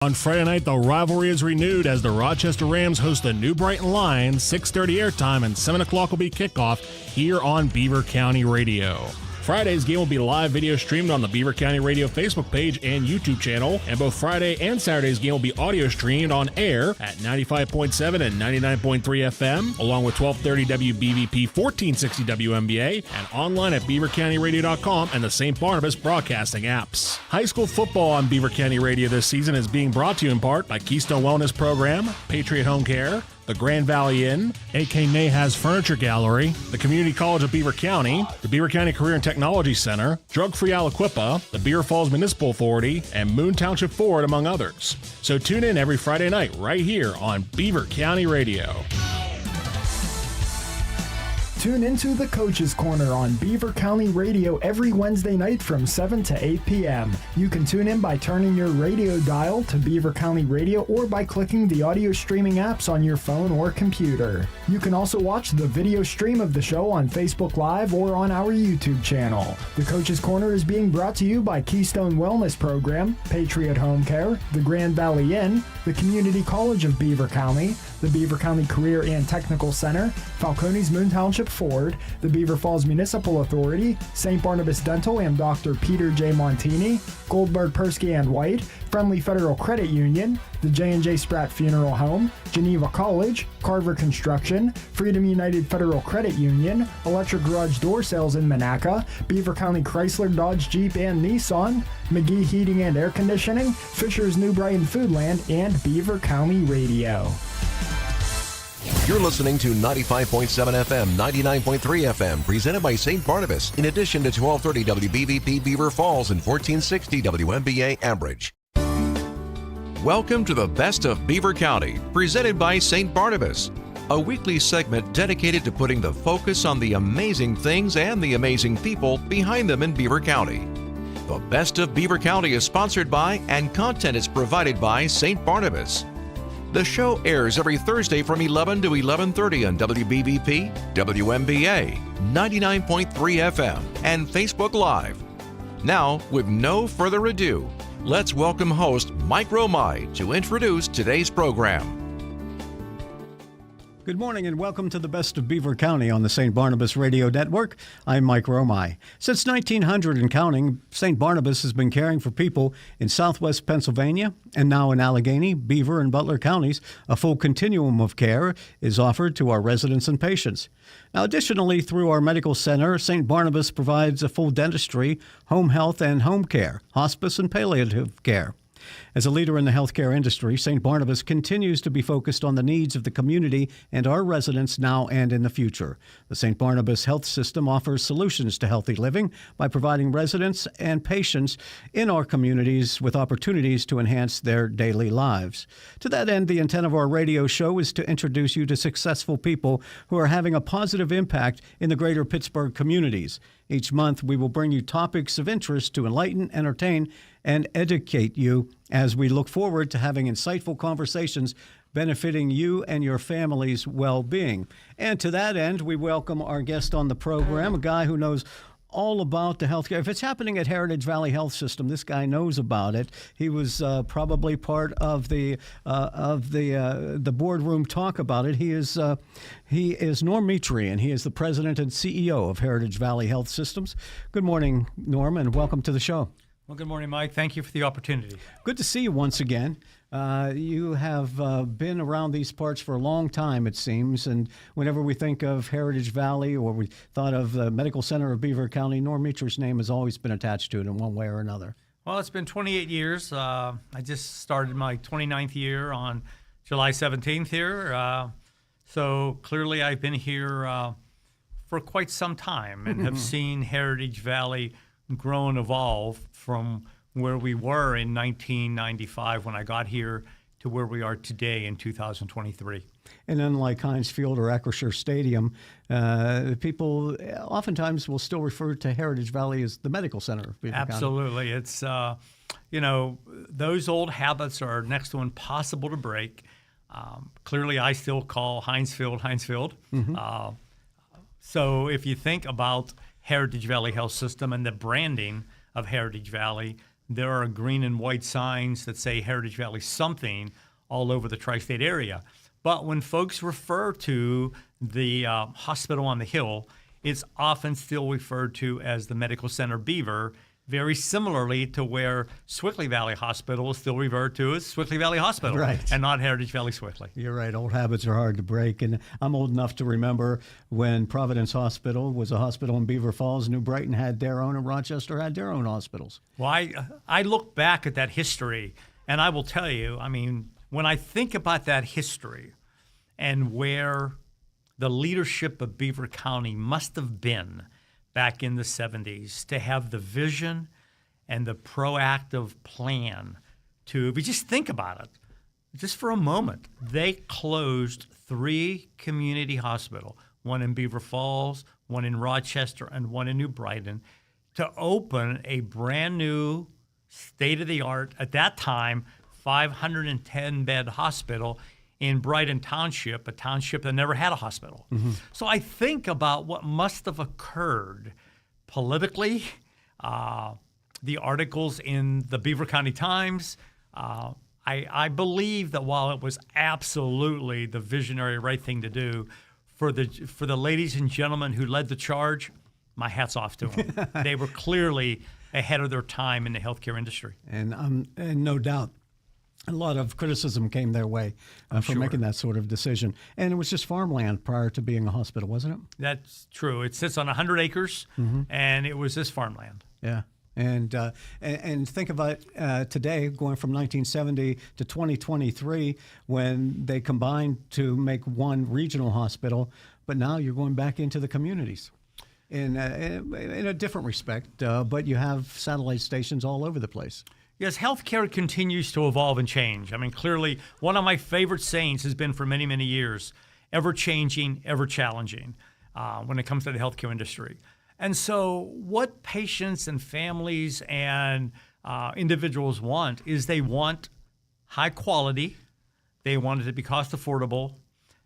On Friday night, the rivalry is renewed as the Rochester Rams host the New Brighton Lions. 6:30 airtime and 7 o'clock will be kickoff here on Beaver County Radio. Friday's game will be live video streamed on the Beaver County Radio Facebook page and YouTube channel, and both Friday and Saturday's game will be audio streamed on air at 95.7 and 99.3 FM, along with 1230 WBVP, 1460 WMBA, and online at beavercountyradio.com and the St. Barnabas broadcasting apps. High school football on Beaver County Radio this season is being brought to you in part by Keystone Wellness Program, Patriot Home Care, the Grand Valley Inn, A.K. Nahas Furniture Gallery, the Community College of Beaver County, the Beaver County Career and Technology Center, Drug Free Aliquippa, the Beaver Falls Municipal Authority, and Moon Township Ford, among others. So tune in every Friday night right here on Beaver County Radio. Tune into the Coach's Corner on Beaver County Radio every Wednesday night from 7 to 8 p.m. You can tune in by turning your radio dial to Beaver County Radio or by clicking the audio streaming apps on your phone or computer. You can also watch the video stream of the show on Facebook Live or on our YouTube channel. The Coach's Corner is being brought to you by Keystone Wellness Program, Patriot Home Care, the Grand Valley Inn, the Community College of Beaver County, the Beaver County Career and Technical Center, Falcone's Moon Township Ford, the Beaver Falls Municipal Authority, St. Barnabas Dental and Dr. Peter J. Montini, Goldberg, Persky and White, Friendly Federal Credit Union, the J&J Spratt Funeral Home, Geneva College, Carver Construction, Freedom United Federal Credit Union, Electric Garage Door Sales in Monaca, Beaver County Chrysler, Dodge, Jeep, and Nissan, McGee Heating and Air Conditioning, Fisher's New Brighton Foodland, and Beaver County Radio. You're listening to 95.7 FM, 99.3 FM, presented by St. Barnabas, in addition to 1230 WBVP Beaver Falls and 1460 WMBA Ambridge. Welcome to the Best of Beaver County, presented by St. Barnabas, a weekly segment dedicated to putting the focus on the amazing things and the amazing people behind them in Beaver County. The Best of Beaver County is sponsored by and content is provided by St. Barnabas. The show airs every Thursday from 11 to 11:30 on WBVP, WMBA, 99.3 FM, and Facebook Live. Now, with no further ado, let's welcome host Mike Romai to introduce today's program. Good morning and welcome to the Best of Beaver County on the St. Barnabas Radio Network. I'm Mike Romai. Since 1900 and counting, St. Barnabas has been caring for people in southwest Pennsylvania and now in Allegheny, Beaver, and Butler counties. A full continuum of care is offered to our residents and patients. Now, additionally, through our medical center, St. Barnabas provides a full dentistry, home health and home care, hospice and palliative care. As a leader in the healthcare industry, St. Barnabas continues to be focused on the needs of the community and our residents now and in the future. The St. Barnabas Health System offers solutions to healthy living by providing residents and patients in our communities with opportunities to enhance their daily lives. To that end, the intent of our radio show is to introduce you to successful people who are having a positive impact in the greater Pittsburgh communities. Each month, we will bring you topics of interest to enlighten, entertain, and educate you as we look forward to having insightful conversations benefiting you and your family's well-being. And to that end, we welcome our guest on the program, a guy who knows all about the healthcare. If it's happening at Heritage Valley Health System, this guy knows about it. He was probably part of the boardroom talk about it. He is Norm Mitri, and he is the president and CEO of Heritage Valley Health Systems. Good morning, Norm, and welcome to the show. Well, good morning, Mike. Thank you for the opportunity. Good to see you once again. You have been around these parts for a long time, it seems, and whenever we think of Heritage Valley or we thought of the Medical Center of Beaver County, Norm Mitri's name has always been attached to it in one way or another. Well, it's been 28 years. I just started my 29th year on July 17th here. So clearly I've been here for quite some time and have seen Heritage Valley grow and evolve from where we were in 1995 when I got here to where we are today in 2023. And unlike Heinz Field or Acrisure Stadium, people oftentimes will still refer to Heritage Valley as the medical center of Beaver County. Absolutely. It's, those old habits are next to impossible to break. Clearly, I still call Heinz Field. Mm-hmm. So if you think about Heritage Valley Health System and the branding of Heritage Valley, there are green and white signs that say Heritage Valley something all over the tri-state area. But when folks refer to the hospital on the hill, it's often still referred to as the Medical Center Beaver, very similarly to where Swickley Valley Hospital is still referred to as Swickley Valley Hospital, right, and not Heritage Valley Swickley. You're right. Old habits are hard to break. And I'm old enough to remember when Providence Hospital was a hospital in Beaver Falls, New Brighton had their own, and Rochester had their own hospitals. Well, I look back at that history, and I will tell you, I mean, when I think about that history and where the leadership of Beaver County must have been back in the 70s to have the vision and the proactive plan to, if you just think about it, just for a moment, they closed 3 community hospitals, one in Beaver Falls, one in Rochester, and one in New Brighton, to open a brand new, state-of-the-art, at that time, 510-bed hospital in Brighton Township, a township that never had a hospital. Mm-hmm. So I think about what must have occurred politically, the articles in the Beaver County Times. I believe that while it was absolutely the visionary right thing to do, for the ladies and gentlemen who led the charge, my hat's off to them. They were clearly ahead of their time in the healthcare industry. And no doubt, a lot of criticism came their way for making that sort of decision. And it was just farmland prior to being a hospital, wasn't it? That's true. It sits on 100 acres, and it was just farmland. Yeah. And think about today, going from 1970 to 2023, when they combined to make one regional hospital, but now you're going back into the communities in a different respect, but you have satellite stations all over the place. Yes, healthcare continues to evolve and change. I mean, clearly, one of my favorite sayings has been for many, many years, ever changing, ever challenging when it comes to the healthcare industry. And so what patients and families and individuals want is they want high quality, they want it to be cost affordable,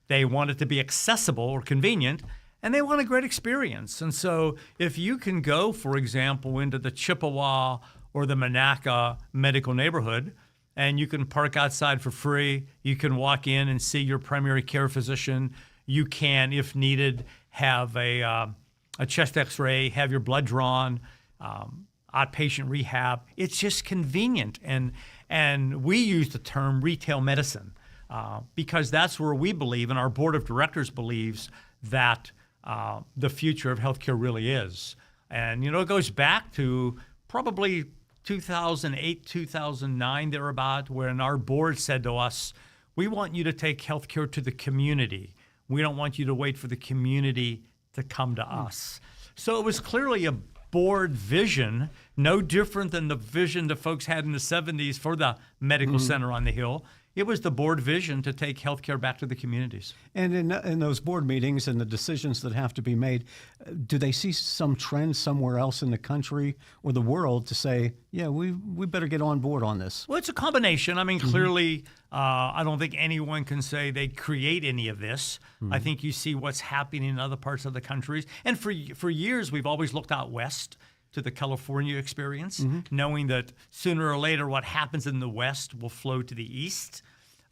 they want it to be accessible or convenient, and they want a great experience. And so if you can go, for example, into the Chippewa or the Monaca medical neighborhood, and you can park outside for free, you can walk in and see your primary care physician, you can, if needed, have a chest x-ray, have your blood drawn, outpatient rehab. It's just convenient. And we use the term retail medicine because that's where we believe, and our board of directors believes, that the future of healthcare really is. And, it goes back to probably 2008, 2009, thereabout, when our board said to us, we want you to take healthcare to the community. We don't want you to wait for the community to come to us. So it was clearly a board vision, no different than the vision the folks had in the 70s for the medical center on the hill. It was the board vision to take healthcare back to the communities. And in those board meetings and the decisions that have to be made, do they see some trend somewhere else in the country or the world to say, yeah, we better get on board on this? Well, it's a combination. I mean, clearly, I don't think anyone can say they create any of this. I think you see what's happening in other parts of the countries. And for years, we've always looked out west to the California experience, knowing that sooner or later what happens in the West will flow to the East.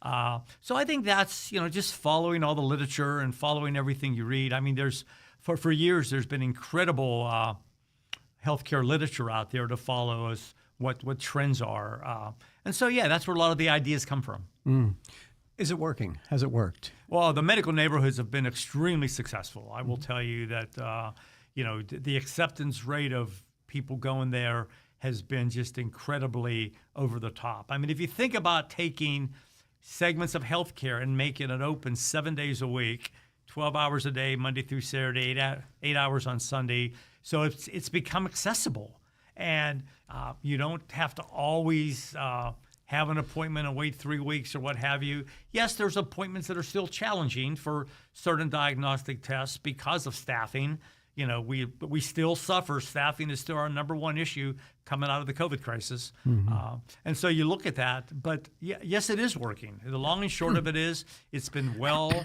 So I think that's, just following all the literature and following everything you read. I mean, for years, there's been incredible healthcare literature out there to follow as what trends are. And so, yeah, that's where a lot of the ideas come from. Is it working? Has it worked? Well, the medical neighborhoods have been extremely successful. I will tell you that, the acceptance rate of people going there has been just incredibly over the top. I mean, if you think about taking segments of healthcare and making it open 7 days a week, 12 hours a day, Monday through Saturday, 8 hours on Sunday, so it's become accessible. And you don't have to always have an appointment and wait 3 weeks or what have you. Yes, there's appointments that are still challenging for certain diagnostic tests because of staffing. We still suffer. Staffing is still our number one issue coming out of the COVID crisis. And so you look at that, but yes, it is working. The long and short of it is it's been well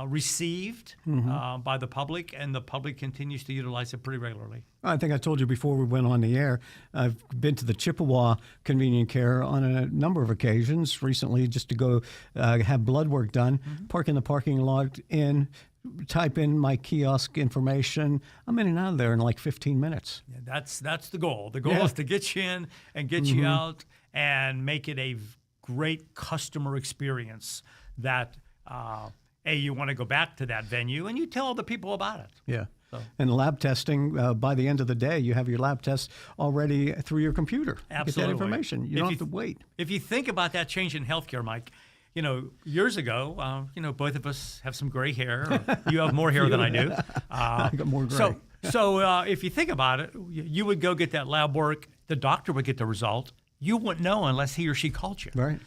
received by the public, and the public continues to utilize it pretty regularly. I think I told you before we went on the air, I've been to the Chippewa Convenient Care on a number of occasions recently just to go have blood work done, park in the parking lot, type in my kiosk information. I'm in and out of there in like 15 minutes. Yeah, that's the goal. The goal is to get you in and get you out and make it a great customer experience that you want to go back to that venue and you tell the people about it. Yeah. So. And lab testing, by the end of the day, you have your lab tests already through your computer. Absolutely. Get that information. You don't have to wait. If you think about that change in healthcare, Mike, years ago, both of us have some gray hair. You have more hair than I do. I got more gray. So if you think about it, you would go get that lab work. The doctor would get the result. You wouldn't know unless he or she called you. Right.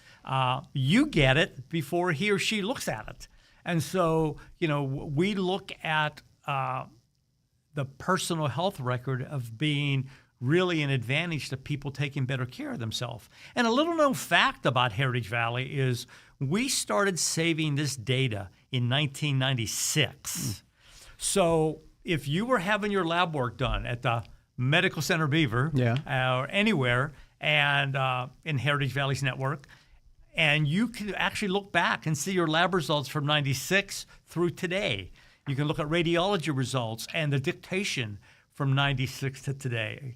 You get it before he or she looks at it. And so, we look at the personal health record of being really an advantage to people taking better care of themselves. And a little known fact about Heritage Valley is we started saving this data in 1996. So if you were having your lab work done at the Medical Center Beaver or anywhere and in Heritage Valley's network, and you can actually look back and see your lab results from 96 through today. You can look at radiology results and the dictation from 96 to today.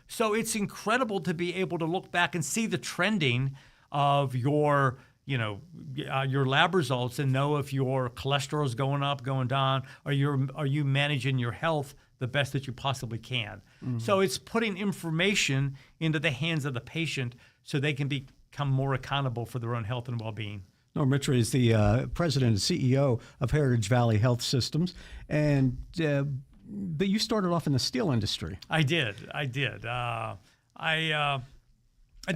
So it's incredible to be able to look back and see the trending of your lab results and know if your cholesterol is going up, going down, or are you managing your health the best that you possibly can. So it's putting information into the hands of the patient so they can become more accountable for their own health and well-being. Norm Mitchell is the president and CEO of Heritage Valley Health Systems, but you started off in the steel industry. I did. I did. I did. Are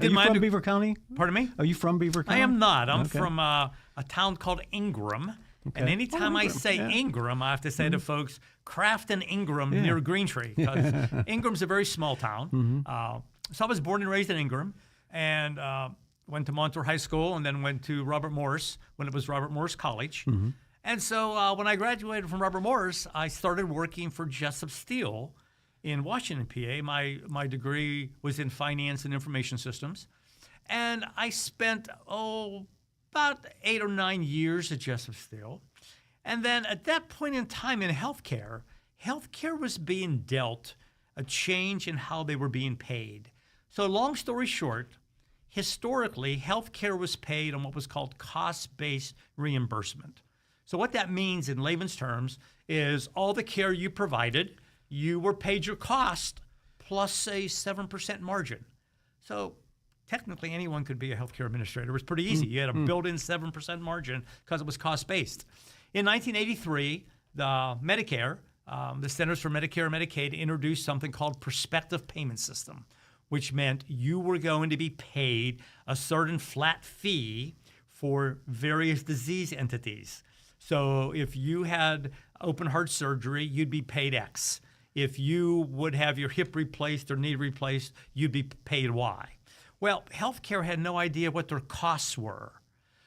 you from Beaver County? Pardon me? Are you from Beaver County? I am not. I'm from a town called Ingram. Okay. And anytime I say Ingram, I have to say to folks, Craft and Ingram near Greentree, because Ingram's a very small town. So I was born and raised in Ingram, and went to Montour High School, and then went to Robert Morris when it was Robert Morris College. And so when I graduated from Robert Morris, I started working for Jessup Steel in Washington, PA. My degree was in finance and information systems. And I spent, about 8 or 9 years at Jessup Steel. And then at that point in time in healthcare was being dealt a change in how they were being paid. So long story short, historically, healthcare was paid on what was called cost-based reimbursement. So what that means in layman's terms is all the care you provided, you were paid your cost plus a 7% margin. So technically anyone could be a healthcare administrator. It was pretty easy. You had a built-in 7% margin because it was cost-based. In 1983, the Medicare, the Centers for Medicare and Medicaid, introduced something called prospective payment system, which meant you were going to be paid a certain flat fee for various disease entities. So if you had open heart surgery, you'd be paid X. If you would have your hip replaced or knee replaced, you'd be paid Y. Well, healthcare had no idea what their costs were.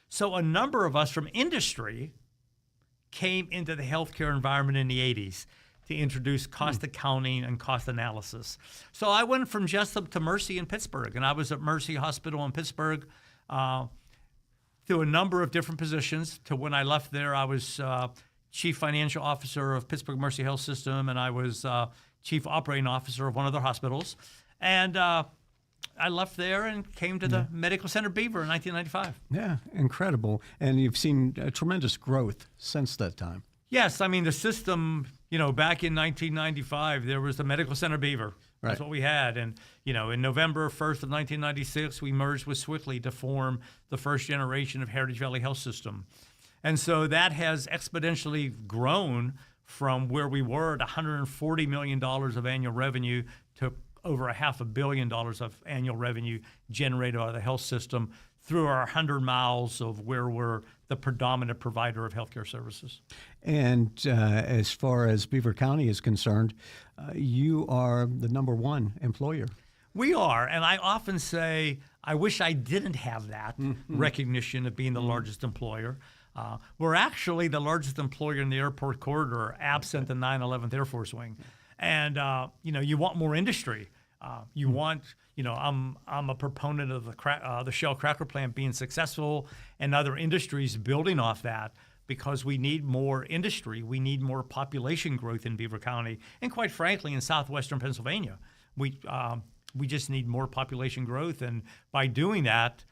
So a number of us from industry came into the healthcare environment in the 80s to introduce cost accounting and cost analysis. So I went from Jessup to Mercy in Pittsburgh, and I was at Mercy Hospital in Pittsburgh through a number of different positions. To when I left there, I was Chief Financial Officer of Pittsburgh Mercy Health System, and I was Chief Operating Officer of one of their hospitals. And I left there and came to the Medical Center Beaver in 1995. Yeah, incredible. And you've seen tremendous growth since that time. Yes, I mean, the system, back in 1995, there was the Medical Center Beaver. That's what we had. And, in November 1st of 1996, we merged with Swickley to form the first generation of Heritage Valley Health System. And so that has exponentially grown from where we were at $140 million of annual revenue to over $500 million of annual revenue generated by the health system through our 100 miles of where we're the predominant provider of healthcare services. And as far as Beaver County is concerned, you are the number one employer. We are, and I often say, I wish I didn't have that recognition of being the largest employer. We're actually the largest employer in the airport corridor, absent the 9/11th Air Force Wing. And, you want more industry. You want, I'm a proponent of the Shell cracker plant being successful and other industries building off that, because we need more industry. We need more population growth in Beaver County. And quite frankly, in southwestern Pennsylvania, we just need more population growth. And by doing that,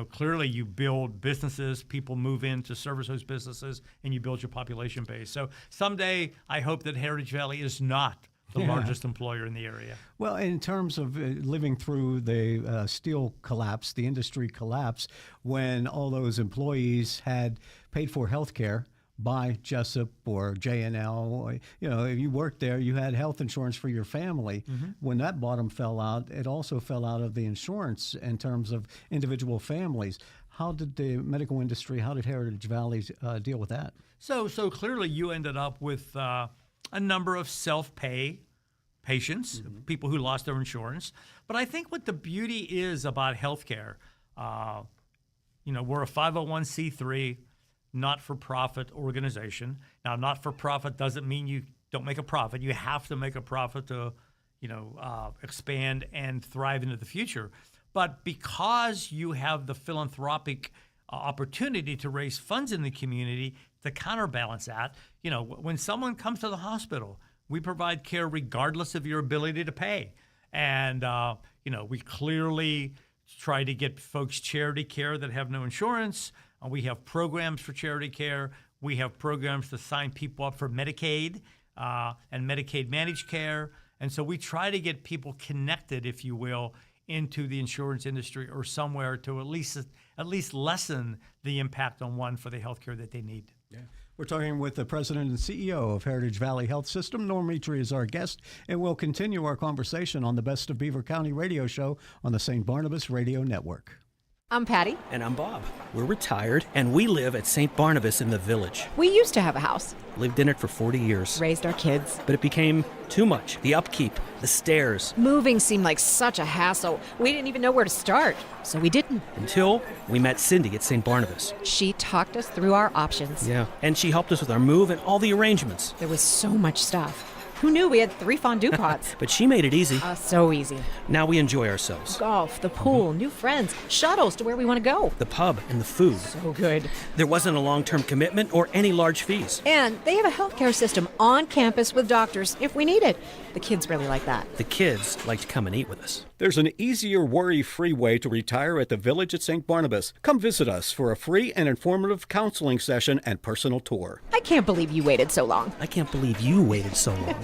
clearly you build businesses, people move in to service those businesses, and you build your population base. So someday I hope that Heritage Valley is not the largest employer in the area. Well, in terms of living through the steel collapse, the industry collapse, when all those employees had paid for health care by Jessup or J&L, if you worked there, you had health insurance for your family. When that bottom fell out, it also fell out of the insurance in terms of individual families. How did the medical industry, how did Heritage Valley deal with that? So clearly you ended up with a number of self-pay patients, people who lost their insurance. But I think what the beauty is about healthcare, we're a 501c3, not-for-profit organization. Now, not-for-profit doesn't mean you don't make a profit. You have to make a profit to, expand and thrive into the future. But because you have the philanthropic opportunity to raise funds in the community to counterbalance that, when someone comes to the hospital, we provide care regardless of your ability to pay. And, we clearly try to get folks charity care that have no insurance. We have programs for charity care. We have programs to sign people up for Medicaid and Medicaid managed care. And so we try to get people connected, if you will, into the insurance industry or somewhere to at least lessen the impact on one for the health care that they need. Yeah. We're talking with the president and CEO of Heritage Valley Health System. Norm Mitri is our guest, and we'll continue our conversation on the Best of Beaver County radio show on the St. Barnabas Radio Network. I'm Patty. And I'm Bob. We're retired, and we live at St. Barnabas in the Village. We used to have a house. Lived in it for 40 years. Raised our kids. But it became too much. The upkeep, the stairs. Moving seemed like such a hassle. We didn't even know where to start, so we didn't. Until we met Cindy at St. Barnabas. She talked us through our options. Yeah, and she helped us with our move and all the arrangements. There was so much stuff. Who knew we had 3 fondue pots? But she made it easy. So easy. Now we enjoy ourselves. Golf, the pool, new friends, shuttles to where we want to go. The pub and the food. So good. There wasn't a long-term commitment or any large fees. And they have a healthcare system on campus with doctors if we need it. The kids really like that. The kids like to come and eat with us. There's an easier, worry-free way to retire at the Village at St. Barnabas. Come visit us for a free and informative counseling session and personal tour. I can't believe you waited so long. I can't believe you waited so long.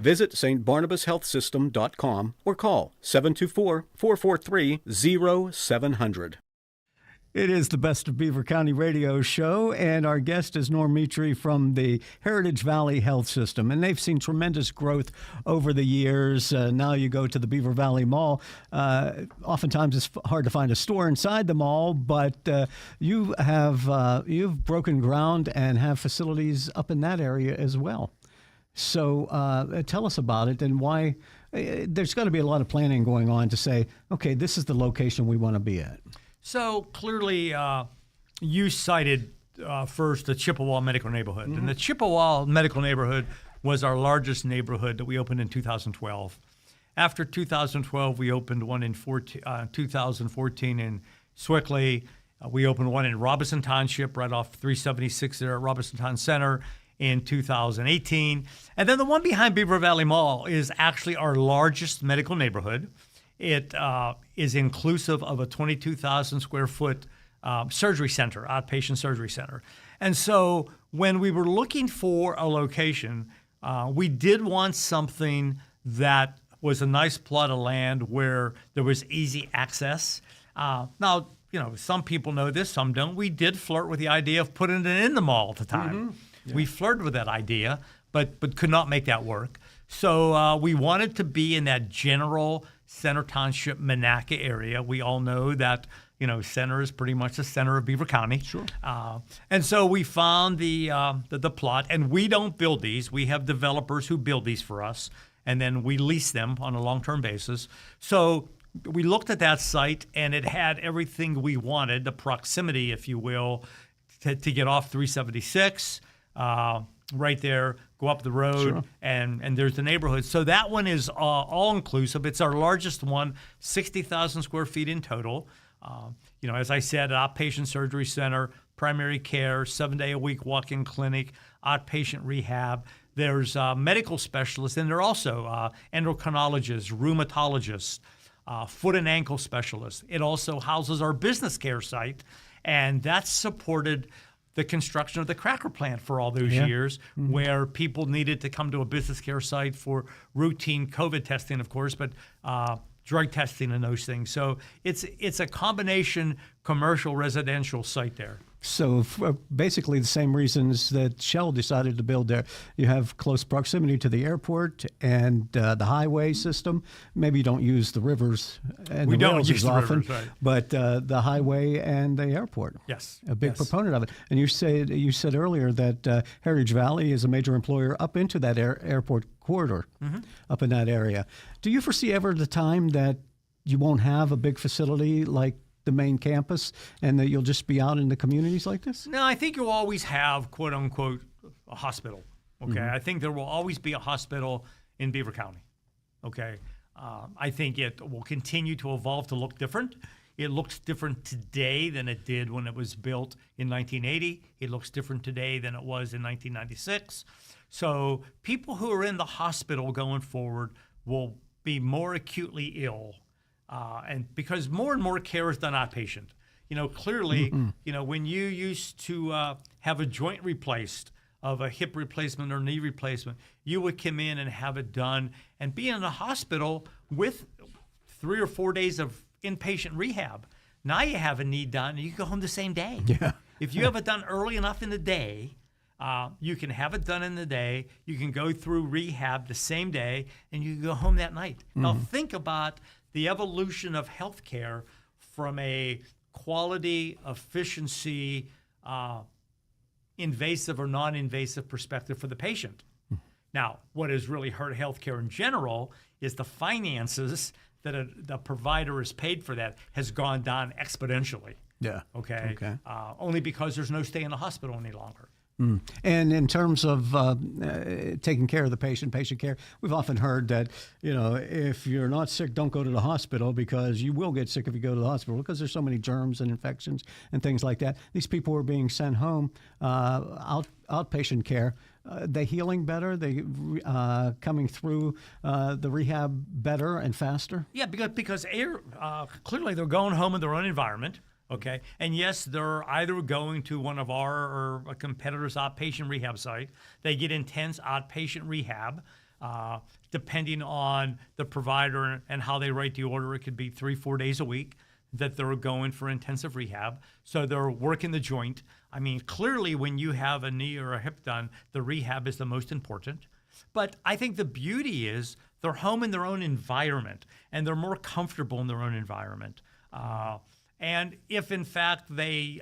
Visit stbarnabashealthsystem.com or call 724-443-0700. It is the Best of Beaver County radio show, and our guest is Norm Mitri from the Heritage Valley Health System. And they've seen tremendous growth over the years. Now you go to the Beaver Valley Mall. Oftentimes it's hard to find a store inside the mall, but you've broken ground and have facilities up in that area as well. So tell us about it and why. There's got to be a lot of planning going on to say, okay, this is the location we want to be at. So clearly, you cited first the Chippewa Medical Neighborhood. And the Chippewa Medical Neighborhood was our largest neighborhood that we opened in 2012. After 2012, we opened one in 2014 in Swickley. We opened one in Robinson Township right off 376 there at Robinson Town Center in 2018. And then the one behind Beaver Valley Mall is actually our largest medical neighborhood. It is inclusive of a 22,000 square foot surgery center, outpatient surgery center. And so when we were looking for a location, we did want something that was a nice plot of land where there was easy access. Now, some people know this, some don't. We did flirt with the idea of putting it in the mall at the time. Yeah. We flirted with that idea, but could not make that work. So we wanted to be in that general Center Township, Monaca area. We all know that, Center is pretty much the center of Beaver County. Sure. And so we found the plot, and we don't build these. We have developers who build these for us, and then we lease them on a long-term basis. So we looked at that site, and it had everything we wanted, the proximity, if you will, to get off 376 right there, go up the road, Sure. and there's the neighborhood. So that one is all-inclusive. It's our largest one, 60,000 square feet in total. As I said, outpatient surgery center, primary care, 7-day-a-week walk-in clinic, outpatient rehab. There's medical specialists, and there are also endocrinologists, rheumatologists, foot and ankle specialists. It also houses our business care site, and that's supported the construction of the cracker plant for all those years, where people needed to come to a business care site for routine COVID testing, of course, but drug testing and those things. So it's a combination commercial residential site there. So basically the same reasons that Shell decided to build there. You have close proximity to the airport and the highway system. Maybe you don't use the rivers and We the don't rails use as the often, rivers, right. but the highway and the airport. Yes. A big Yes. proponent of it. And you said earlier that Heritage Valley is a major employer up into that airport corridor, up in that area. Do you foresee ever the time that you won't have a big facility like the main campus and that you'll just be out in the communities like this? No, I think you'll always have, quote unquote, a hospital. Okay. I think there will always be a hospital in Beaver County. Okay. I think it will continue to evolve to look different. It looks different today than it did when it was built in 1980. It looks different today than it was in 1996. So people who are in the hospital going forward will be more acutely ill. And because more and more care is done outpatient. Clearly, when you used to have a joint replaced, of a hip replacement or knee replacement, you would come in and have it done and be in the hospital with 3 or 4 days of inpatient rehab. Now you have a knee done and you can go home the same day. Yeah. If you have it done early enough in the day, you can have it done in the day. You can go through rehab the same day, and you can go home that night. Now think about the evolution of healthcare from a quality, efficiency, invasive or non-invasive perspective for the patient. Now, what has really hurt healthcare in general is the finances that the provider is paid for that has gone down exponentially. Yeah. Okay. Only because there's no stay in the hospital any longer. And in terms of taking care of the patient care, we've often heard that, if you're not sick, don't go to the hospital, because you will get sick if you go to the hospital because there's so many germs and infections and things like that. These people are being sent home, outpatient care. They healing better? They coming through the rehab better and faster? Yeah, because clearly they're going home in their own environment. Okay, and yes, they're either going to one of our or a competitor's outpatient rehab site. They get intense outpatient rehab, depending on the provider and how they write the order. It could be 3-4 days a week that they're going for intensive rehab. So they're working the joint. I mean, clearly when you have a knee or a hip done, the rehab is the most important. But I think the beauty is they're home in their own environment, and they're more comfortable in their own environment. And if, in fact, they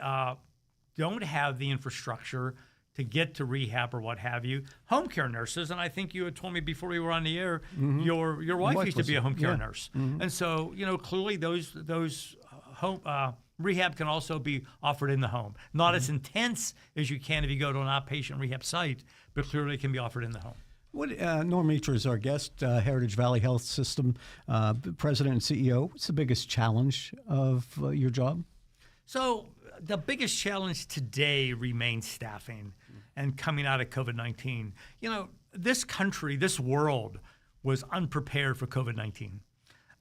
don't have the infrastructure to get to rehab or what have you, home care nurses, and I think you had told me before we were on the air, your wife used to be a home care nurse. And so, clearly those home rehab can also be offered in the home. Not as intense as you can if you go to an outpatient rehab site, but clearly it can be offered in the home. Norm Meecher is our guest, Heritage Valley Health System President and CEO. What's the biggest challenge of your job? So the biggest challenge today remains staffing and coming out of COVID-19. This country, this world was unprepared for COVID-19.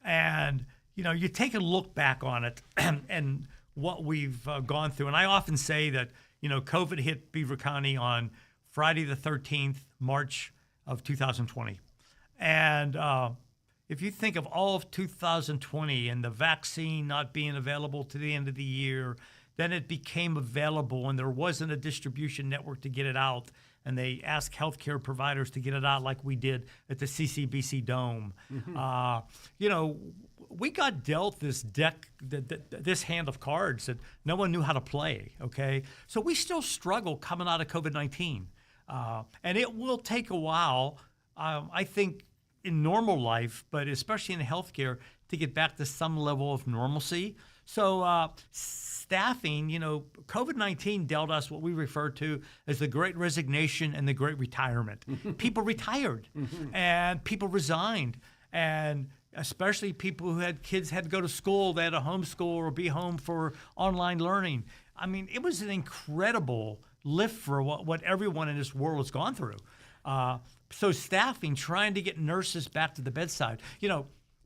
And, you take a look back on it and what we've gone through. And I often say that, COVID hit Beaver County on Friday the 13th, March of 2020. And if you think of all of 2020 and the vaccine not being available to the end of the year, then it became available and there wasn't a distribution network to get it out. And they asked healthcare providers to get it out like we did at the CCBC Dome. We got dealt this deck, this hand of cards that no one knew how to play, okay? So we still struggle coming out of COVID-19. And it will take a while, I think, in normal life, but especially in healthcare, to get back to some level of normalcy. So staffing, COVID-19 dealt us what we refer to as the Great Resignation and the Great Retirement. People retired and people resigned, and especially people who had kids had to go to school, they had to homeschool or be home for online learning. I mean, it was an incredible lift for what everyone in this world has gone through. So staffing, trying to get nurses back to the bedside.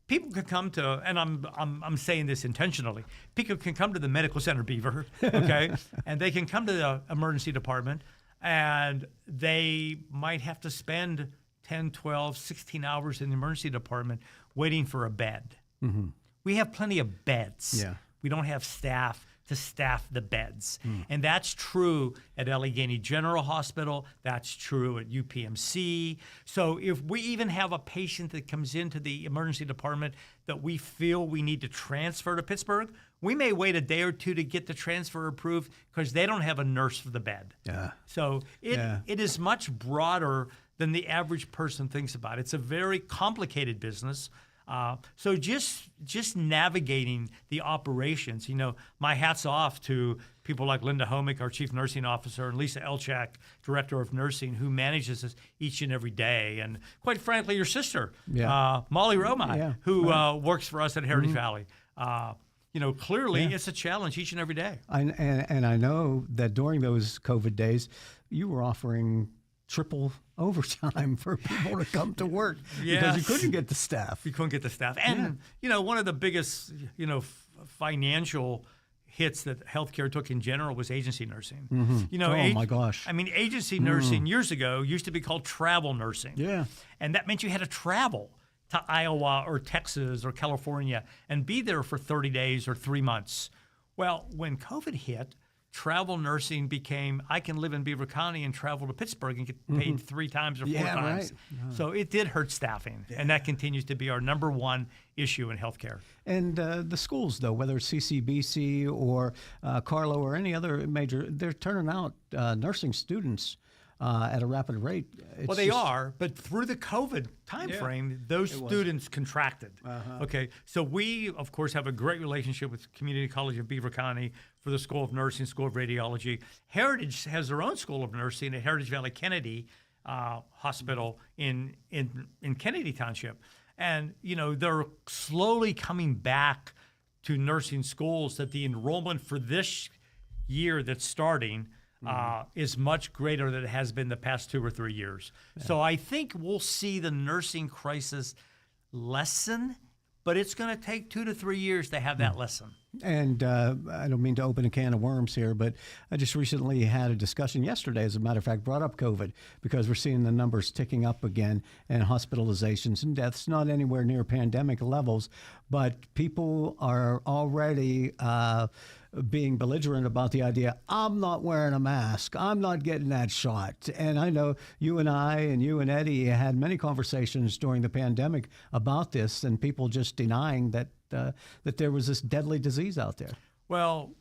People can come to, and I'm saying this intentionally, people can come to the medical center, Beaver, okay, and they can come to the emergency department, and they might have to spend 10, 12, 16 hours in the emergency department waiting for a bed. Mm-hmm. We have plenty of beds. Yeah. We don't have staff to staff the beds. And that's true at Allegheny General Hospital. That's true at UPMC. So if we even have a patient that comes into the emergency department that we feel we need to transfer to Pittsburgh, we may wait a day or two to get the transfer approved because they don't have a nurse for the bed. Yeah. So it is much broader than the average person thinks about. It's a very complicated business. So just navigating the operations, my hat's off to people like Linda Homick, our chief nursing officer, and Lisa Elchak, director of nursing, who manages this each and every day. And quite frankly, your sister, Molly Romai, who works for us at Heritage Valley. Clearly it's a challenge each and every day. And I know that during those COVID days, you were offering triple overtime for people to come to work because you couldn't get the staff. You couldn't get the staff. And, one of the biggest, financial hits that healthcare took in general was agency nursing. Mm-hmm. My gosh. I mean, agency nursing years ago used to be called travel nursing. Yeah. And that meant you had to travel to Iowa or Texas or California and be there for 30 days or 3 months. Well, when COVID hit, travel nursing became, I can live in Beaver County and travel to Pittsburgh and get paid 3 times or 4 times. Right. So it did hurt staffing, and that continues to be our number one issue in healthcare. And the schools, though, whether it's CCBC or Carlo or any other major, they're turning out nursing students at a rapid rate. Well, they are, but through the COVID timeframe, those students contracted. Okay, so we, of course, have a great relationship with Community College of Beaver County for the School of Nursing, School of Radiology. Heritage has their own School of Nursing at Heritage Valley Kennedy Hospital in Kennedy Township. And, they're slowly coming back to nursing schools, that the enrollment for this year that's starting is much greater than it has been the past 2 or 3 years. Yeah. So I think we'll see the nursing crisis lessen, but it's going to take 2 to 3 years to have that lessen. And I don't mean to open a can of worms here, but I just recently had a discussion yesterday, as a matter of fact, brought up COVID, because we're seeing the numbers ticking up again, and hospitalizations and deaths, not anywhere near pandemic levels, but people are already being belligerent about the idea, I'm not wearing a mask, I'm not getting that shot. And I know you and I and you and Eddie had many conversations during the pandemic about this, and people just denying that there was this deadly disease out there. Well,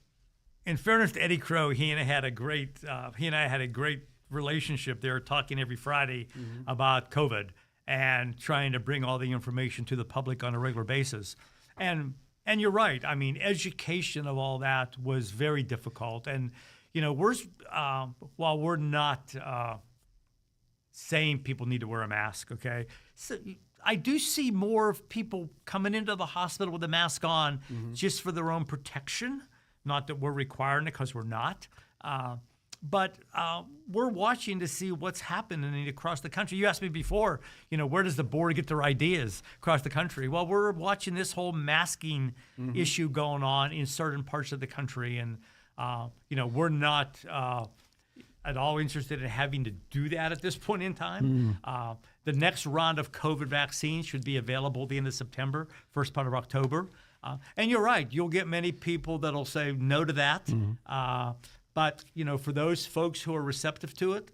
in fairness to Eddie Crow, he and I had a great relationship there, talking every Friday about COVID and trying to bring all the information to the public on a regular basis. And you're right. I mean, education of all that was very difficult. And, while we're not saying people need to wear a mask, okay, so I do see more of people coming into the hospital with a mask on just for their own protection. Not that we're requiring it, because we're not. But we're watching to see what's happening across the country. You asked me before, where does the board get their ideas across the country? Well, we're watching this whole masking issue going on in certain parts of the country. And, we're not at all interested in having to do that at this point in time. The next round of COVID vaccines should be available at the end of September, first part of October. And you're right. You'll get many people that'll say no to that. But, for those folks who are receptive to it,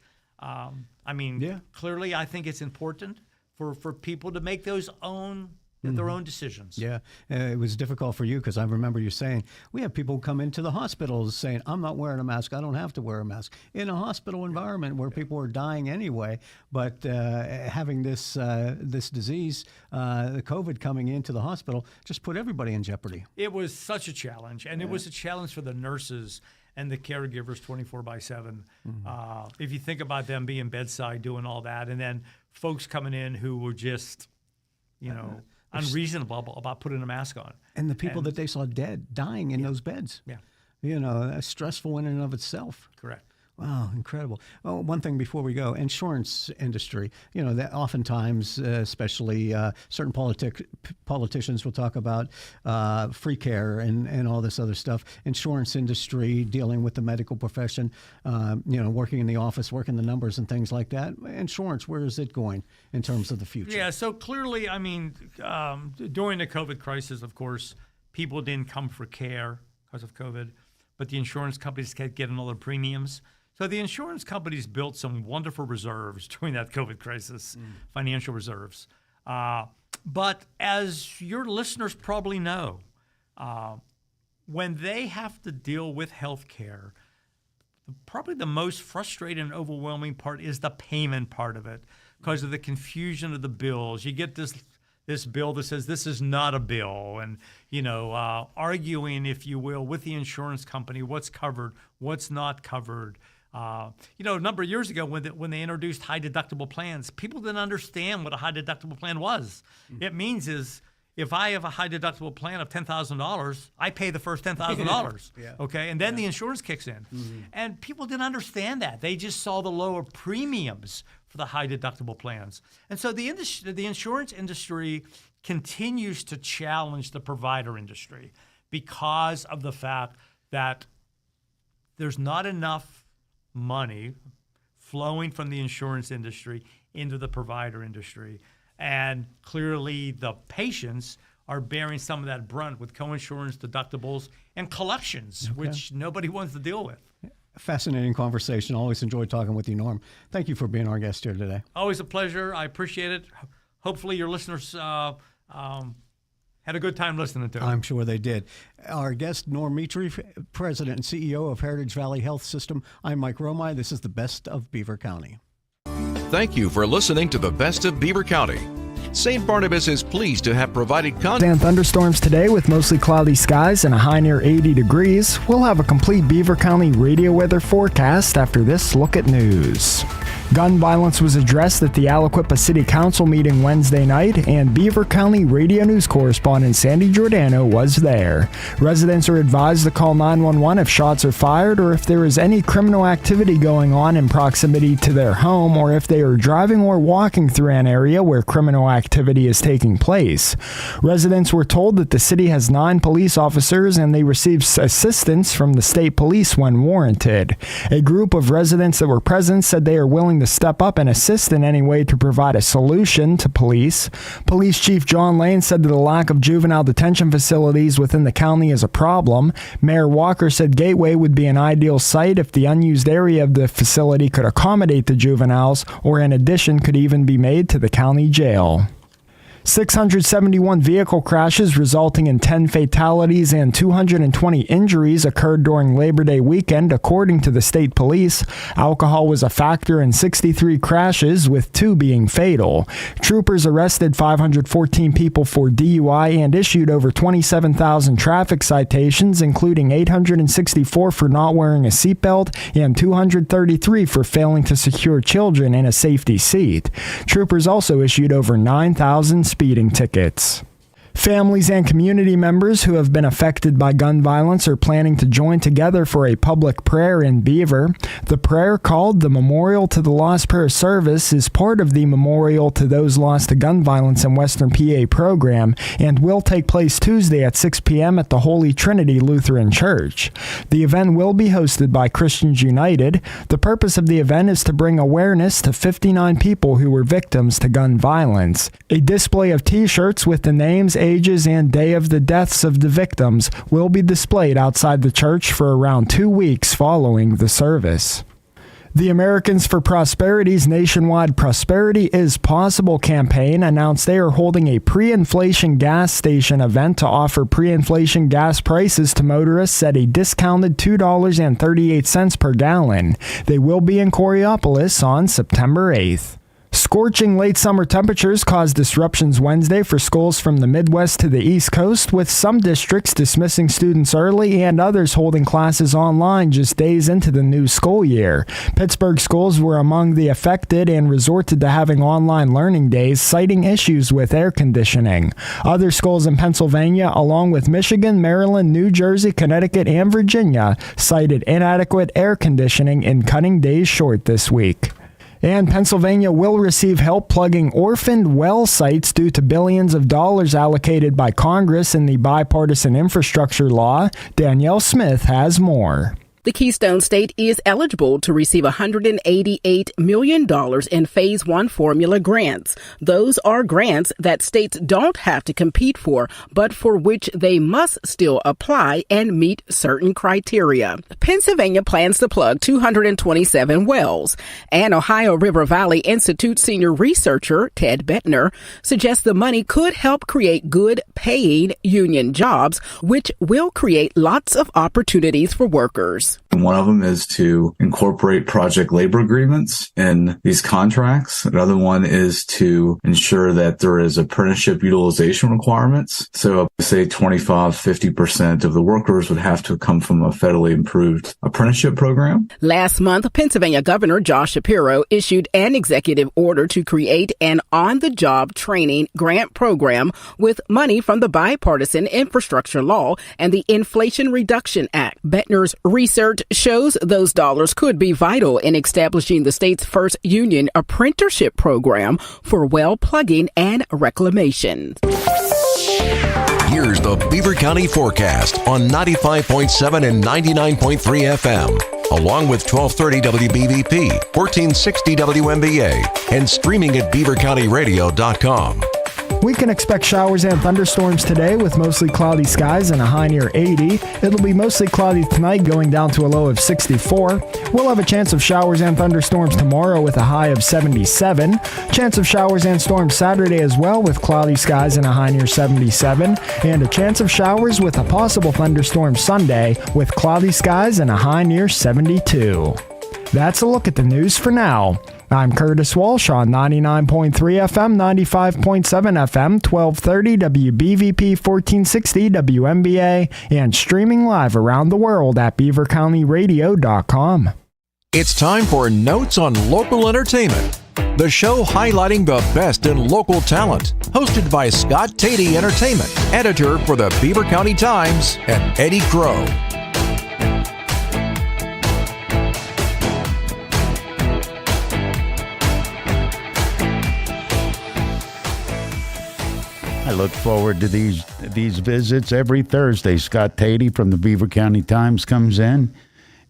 clearly I think it's important for people to make those own their own decisions. Yeah, it was difficult for you because I remember you saying, we have people come into the hospitals saying, I'm not wearing a mask, I don't have to wear a mask, in a hospital environment where people are dying anyway. But having this disease, the COVID coming into the hospital, just put everybody in jeopardy. It was such a challenge, and it was a challenge for the nurses and the caregivers 24/7. If you think about them being bedside doing all that, and then folks coming in who were just, unreasonable about putting a mask on. And the people that they saw dying in those beds. Yeah. That's stressful in and of itself. Correct. Wow, incredible. Oh, one thing before we go, insurance industry, that oftentimes, especially certain politicians will talk about free care and all this other stuff. Insurance industry, dealing with the medical profession, working in the office, working the numbers and things like that. Insurance, where is it going in terms of the future? Yeah, so clearly, during the COVID crisis, of course, people didn't come for care because of COVID, but the insurance companies kept getting all their premiums. So the insurance companies built some wonderful reserves during that COVID crisis, financial reserves. But as your listeners probably know, when they have to deal with health care, probably the most frustrating and overwhelming part is the payment part of it because of the confusion of the bills. You get this bill that says this is not a bill, and arguing, if you will, with the insurance company, what's covered, what's not covered. A number of years ago when they introduced high deductible plans, people didn't understand what a high deductible plan was. It means is if I have a high deductible plan of $10,000, I pay the first $10,000. Okay, and then the insurance kicks in. And people didn't understand that. They just saw the lower premiums for the high deductible plans. And so the insurance industry continues to challenge the provider industry because of the fact that there's not enough money flowing from the insurance industry into the provider industry. And clearly the patients are bearing some of that brunt with coinsurance, deductibles, and collections, which nobody wants to deal with. Fascinating conversation. Always enjoyed talking with you, Norm. Thank you for being our guest here today. Always a pleasure. I appreciate it. Hopefully your listeners had a good time listening to it. I'm sure they did. Our guest, Norm Mitri, President and CEO of Heritage Valley Health System. I'm Mike Romai. This is the Best of Beaver County. Thank you for listening to the Best of Beaver County. St. Barnabas is pleased to have provided content. And thunderstorms today with mostly cloudy skies and a high near 80 degrees. We'll have a complete Beaver County radio weather forecast after this look at news. Gun violence was addressed at the Aliquippa City Council meeting Wednesday night, and Beaver County Radio News correspondent Sandy Giordano was there. Residents are advised to call 911 if shots are fired or if there is any criminal activity going on in proximity to their home, or if they are driving or walking through an area where criminal activity is taking place. Residents were told that the city has 9 police officers and they receive assistance from the state police when warranted. A group of residents that were present said they are willing to step up and assist in any way to provide a solution to police. Police Chief John Lane said that the lack of juvenile detention facilities within the county is a problem. Mayor Walker said Gateway would be an ideal site if the unused area of the facility could accommodate the juveniles, or an addition could even be made to the county jail. 671 vehicle crashes resulting in 10 fatalities and 220 injuries occurred during Labor Day weekend, according to the state police. Alcohol was a factor in 63 crashes, with 2 being fatal. Troopers arrested 514 people for DUI and issued over 27,000 traffic citations, including 864 for not wearing a seatbelt and 233 for failing to secure children in a safety seat. Troopers also issued over 9,000 speeding tickets. Families and community members who have been affected by gun violence are planning to join together for a public prayer in Beaver. The prayer, called the Memorial to the Lost Prayer Service, is part of the Memorial to Those Lost to Gun Violence in Western PA program and will take place Tuesday at 6 p.m. at the Holy Trinity Lutheran Church. The event will be hosted by Christians United. The purpose of the event is to bring awareness to 59 people who were victims to gun violence. A display of T-shirts with the names, ages, and day of the deaths of the victims will be displayed outside the church for around 2 weeks following the service. The Americans for Prosperity's nationwide Prosperity is Possible campaign announced they are holding a pre-inflation gas station event to offer pre-inflation gas prices to motorists at a discounted $2.38 per gallon. They will be in Coraopolis on September 8th. Scorching late summer temperatures caused disruptions Wednesday for schools from the Midwest to the East Coast, with some districts dismissing students early and others holding classes online just days into the new school year. Pittsburgh schools were among the affected and resorted to having online learning days, citing issues with air conditioning. Other schools in Pennsylvania, along with Michigan, Maryland, New Jersey, Connecticut, and Virginia, cited inadequate air conditioning in cutting days short this week. And Pennsylvania will receive help plugging orphaned well sites due to billions of dollars allocated by Congress in the bipartisan infrastructure law. Danielle Smith has more. The Keystone State is eligible to receive $188 million in Phase 1 formula grants. Those are grants that states don't have to compete for, but for which they must still apply and meet certain criteria. Pennsylvania plans to plug 227 wells. And Ohio River Valley Institute senior researcher Ted Bettner suggests the money could help create good paying union jobs, which will create lots of opportunities for workers. And one of them is to incorporate project labor agreements in these contracts. Another one is to ensure that there is apprenticeship utilization requirements. So say 25-50% of the workers would have to come from a federally approved apprenticeship program. Last month, Pennsylvania Governor Josh Shapiro issued an executive order to create an on-the-job training grant program with money from the bipartisan infrastructure law and the Inflation Reduction Act. Bettner's research shows those dollars could be vital in establishing the state's first union apprenticeship program for well plugging and reclamation. Here's the Beaver County forecast on 95.7 and 99.3 FM, along with 1230 WBVP, 1460 WMBA, and streaming at beavercountyradio.com. We can expect showers and thunderstorms today with mostly cloudy skies and a high near 80. It'll be mostly cloudy tonight, going down to a low of 64. We'll have a chance of showers and thunderstorms tomorrow with a high of 77. Chance of showers and storms Saturday as well with cloudy skies and a high near 77. And a chance of showers with a possible thunderstorm Sunday with cloudy skies and a high near 72. That's a look at the news for now. I'm Curtis Walsh on 99.3 FM, 95.7 FM, 1230 WBVP, 1460 WMBA, and streaming live around the world at beavercountyradio.com. It's time for Notes on Local Entertainment, the show highlighting the best in local talent, hosted by Scott Tatey Entertainment, editor for the Beaver County Times, and Eddie Crow. I look forward to these visits every Thursday. Scott Tatey from the Beaver County Times comes in,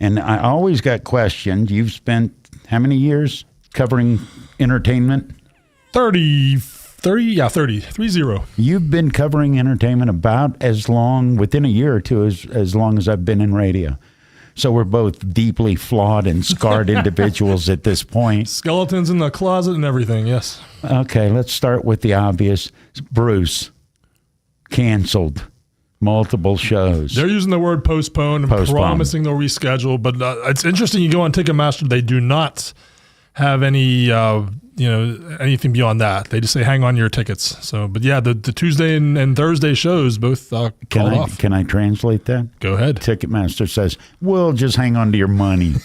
and I always got questioned. You've spent how many years covering entertainment? 30. You've been covering entertainment about as long, within a year or two, as long as I've been in radio. So we're both deeply flawed and scarred individuals at this point. Skeletons in the closet and everything, yes. Okay, let's start with the obvious. Bruce, canceled multiple shows. They're using the word postponed and promising they'll reschedule, but it's interesting. You go on Ticketmaster, they do not have any, anything beyond that. They just say hang on to your tickets. So, but yeah, the Tuesday and Thursday shows both called off. Can I translate that? Go ahead. Ticketmaster says, "We'll just hang on to your money."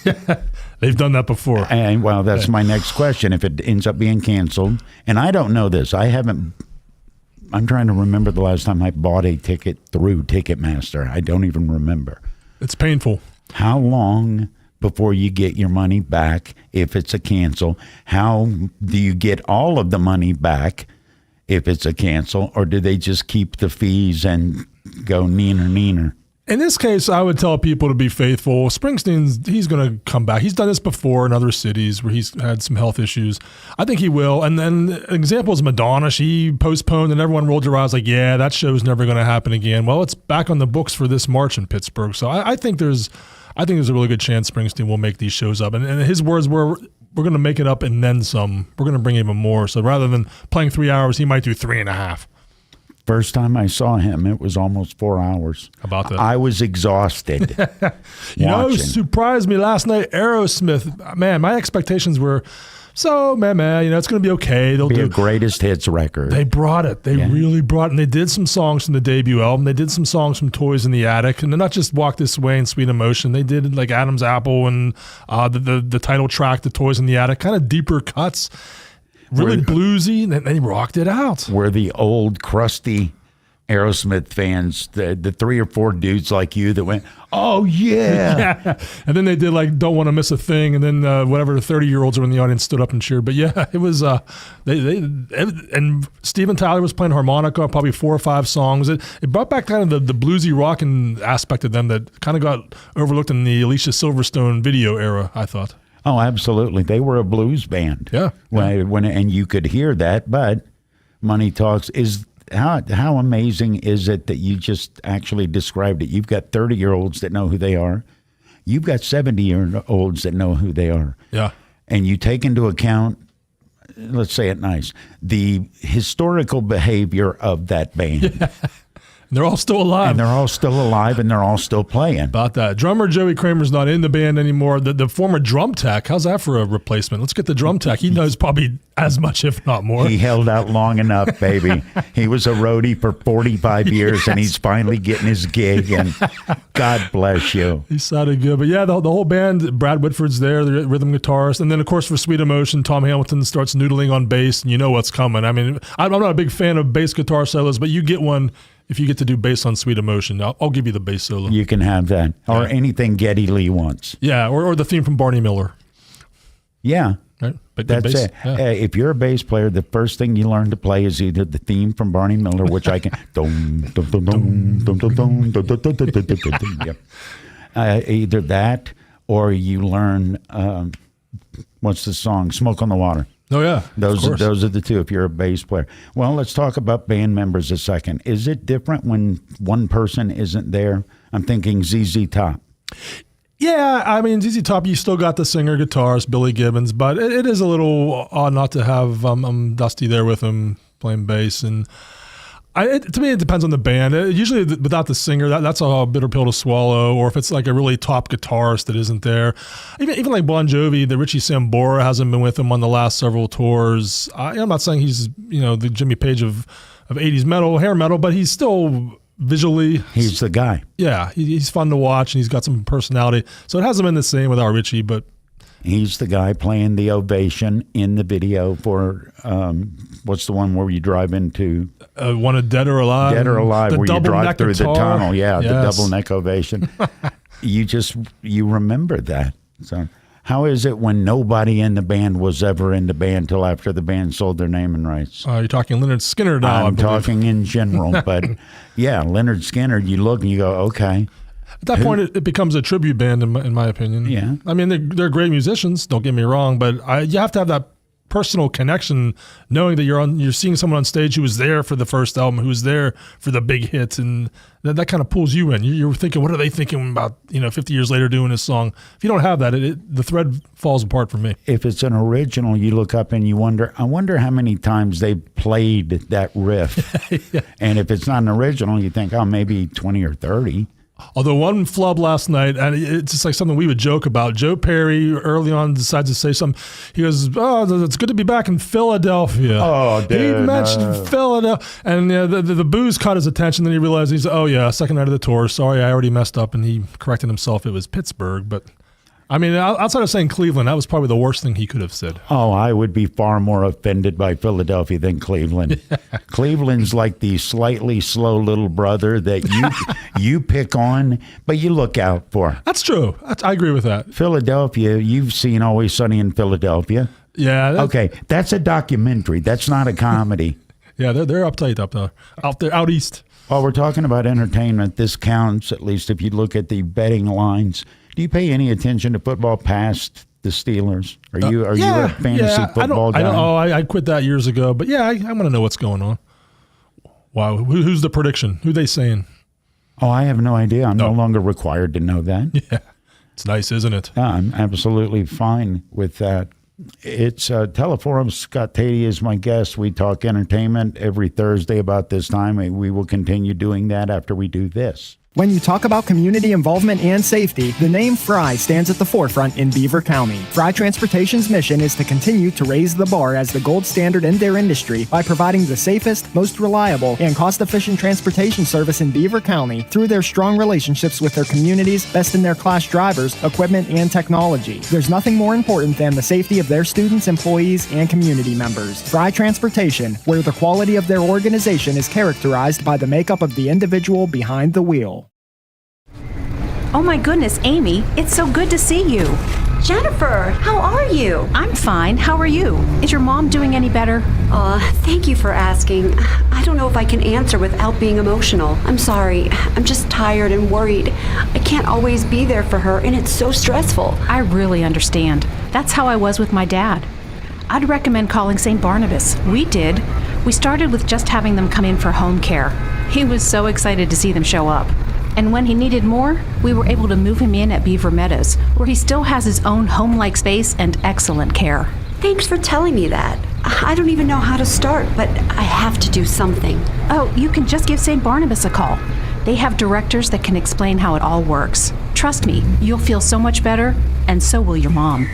They've done that before. And well, that's my next question. If it ends up being canceled, and I don't know this, I'm trying to remember the last time I bought a ticket through Ticketmaster. I don't even remember. It's painful. How long before you get your money back if it's a cancel? How do you get all of the money back if it's a cancel? Or do they just keep the fees and go neener? In this case, I would tell people to be faithful. He's going to come back. He's done this before in other cities where he's had some health issues. I think he will. And then an example is Madonna. She postponed and everyone rolled their eyes like, yeah, that show's never going to happen again. Well, it's back on the books for this March in Pittsburgh. So I think there's I think there's a really good chance Springsteen will make these shows up. And his words were, we're going to make it up and then some. We're going to bring even more. So rather than playing 3 hours, he might do 3.5. First time I saw him, it was almost 4 hours. How about that? I was exhausted. You know, surprised me last night, Aerosmith. Man, my expectations were so, man, it's going to be okay. They'll do a greatest hits record. They brought it. They really brought it. And they did some songs from the debut album. They did some songs from Toys in the Attic. And they're not just Walk This Way and Sweet Emotion. They did like Adam's Apple and the title track, the Toys in the Attic, kind of deeper cuts. Really bluesy, and they rocked it out. We're the old, crusty Aerosmith fans, the 3 or 4 dudes like you that went, oh, yeah. And then they did like Don't Want to Miss a Thing, and then whatever, the 30-year-olds were in the audience stood up and cheered. But yeah, it was, and Steven Tyler was playing harmonica on probably 4 or 5 songs. It brought back kind of the bluesy rocking aspect of them that kind of got overlooked in the Alicia Silverstone video era, I thought. Oh, absolutely. They were a blues band. Yeah. And you could hear that, but Money Talks is how amazing is it that you just actually described it? You've got 30-year-olds that know who they are. You've got 70-year-olds that know who they are. Yeah. And you take into account, let's say it nice, the historical behavior of that band. Yeah. They're all still alive. And they're all still alive, and they're all still playing. About that. Drummer Joey Kramer's not in the band anymore. The former drum tech, how's that for a replacement? Let's get the drum tech. He knows probably as much, if not more. He held out long enough, baby. He was a roadie for 45 years, and he's finally getting his gig, and God bless you. He sounded good. But yeah, the whole band, Brad Whitford's there, the rhythm guitarist. And then, of course, for Sweet Emotion, Tom Hamilton starts noodling on bass, and you know what's coming. I mean, I'm not a big fan of bass guitar solos, but you get one. If you get to do bass on Sweet Emotion, I'll give you the bass solo. You can have that. Or anything Geddy Lee wants. Yeah, or the theme from Barney Miller. Yeah. Right? But that's bass, it. Yeah. If you're a bass player, the first thing you learn to play is either the theme from Barney Miller, which I can... Either that, or you learn... what's the song? Smoke on the Water. Oh, yeah. Those are the two if you're a bass player. Well, let's talk about band members a second. Is it different when one person isn't there? I'm thinking ZZ Top. Yeah, I mean, ZZ Top, you still got the singer, guitarist, Billy Gibbons, but it is a little odd not to have Dusty there with him playing bass. And to me, it depends on the band. Usually without the singer, that's a bitter pill to swallow. Or if it's like a really top guitarist that isn't there. Even like Bon Jovi, the Richie Sambora hasn't been with him on the last several tours. I'm not saying he's the Jimmy Page of 80s metal, hair metal, but he's still visually. He's the guy. Yeah, he's fun to watch, and he's got some personality. So it hasn't been the same without Richie, but. He's the guy playing the Ovation in the video for, what's the one where you drive into? One of Dead or Alive. Dead or Alive, where you drive through the tunnel. Yeah, yes. The double neck ovation. You remember that. So how is it when nobody in the band was ever in the band till after the band sold their name and rights? You're talking Leonard Skinner now. I'm talking in general, but yeah, Leonard Skinner, you look and you go, okay. At that point, it becomes a tribute band, in my opinion. Yeah. I mean, they're great musicians, don't get me wrong, but you have to have that personal connection, knowing that you're seeing someone on stage who was there for the first album, who was there for the big hits, and that kind of pulls you in. You're thinking, what are they thinking about 50 years later doing this song? If you don't have that, the thread falls apart for me. If it's an original, you look up and you wonder, I wonder how many times they played that riff. Yeah. And if it's not an original, you think, oh, maybe 20 or 30. Although one flub last night, and it's just like something we would joke about. Joe Perry early on decides to say something. He goes, "Oh, it's good to be back in Philadelphia." Oh, dude, he mentioned Philadelphia, and the booze caught his attention. Then he realized oh yeah, second night of the tour. Sorry, I already messed up, and he corrected himself. It was Pittsburgh, but. I mean, outside of saying Cleveland, that was probably the worst thing he could have said. Oh, I would be far more offended by Philadelphia than Cleveland. Yeah. Cleveland's like the slightly slow little brother that you pick on, but you look out for. That's true. I agree with that. Philadelphia, you've seen Always Sunny in Philadelphia. Yeah. Okay, that's a documentary. That's not a comedy. Yeah, they're uptight out east. While we're talking about entertainment, this counts, at least if you look at the betting lines. Do you pay any attention to football past the Steelers? Are you a fantasy football guy? I quit that years ago, but yeah, I want to know what's going on. Wow, who's the prediction? Who they saying? Oh, I have no idea. I'm no longer required to know that. Yeah. It's nice, isn't it? Yeah, I'm absolutely fine with that. It's Teleforum. Scott Tatey is my guest. We talk entertainment every Thursday about this time. We will continue doing that after we do this. When you talk about community involvement and safety, the name Fry stands at the forefront in Beaver County. Fry Transportation's mission is to continue to raise the bar as the gold standard in their industry by providing the safest, most reliable, and cost-efficient transportation service in Beaver County through their strong relationships with their community's best-in-their-class drivers, equipment, and technology. There's nothing more important than the safety of their students, employees, and community members. Fry Transportation, where the quality of their organization is characterized by the makeup of the individual behind the wheel. Oh my goodness, Amy, it's so good to see you. Jennifer, how are you? I'm fine. How are you? Is your mom doing any better? Thank you for asking. I don't know if I can answer without being emotional. I'm sorry. I'm just tired and worried. I can't always be there for her, and it's so stressful. I really understand. That's how I was with my dad. I'd recommend calling St. Barnabas. We did. We started with just having them come in for home care. He was so excited to see them show up. And when he needed more, we were able to move him in at Beaver Meadows, where he still has his own home-like space and excellent care. Thanks for telling me that. I don't even know how to start, but I have to do something. Oh, you can just give St. Barnabas a call. They have directors that can explain how it all works. Trust me, you'll feel so much better, and so will your mom.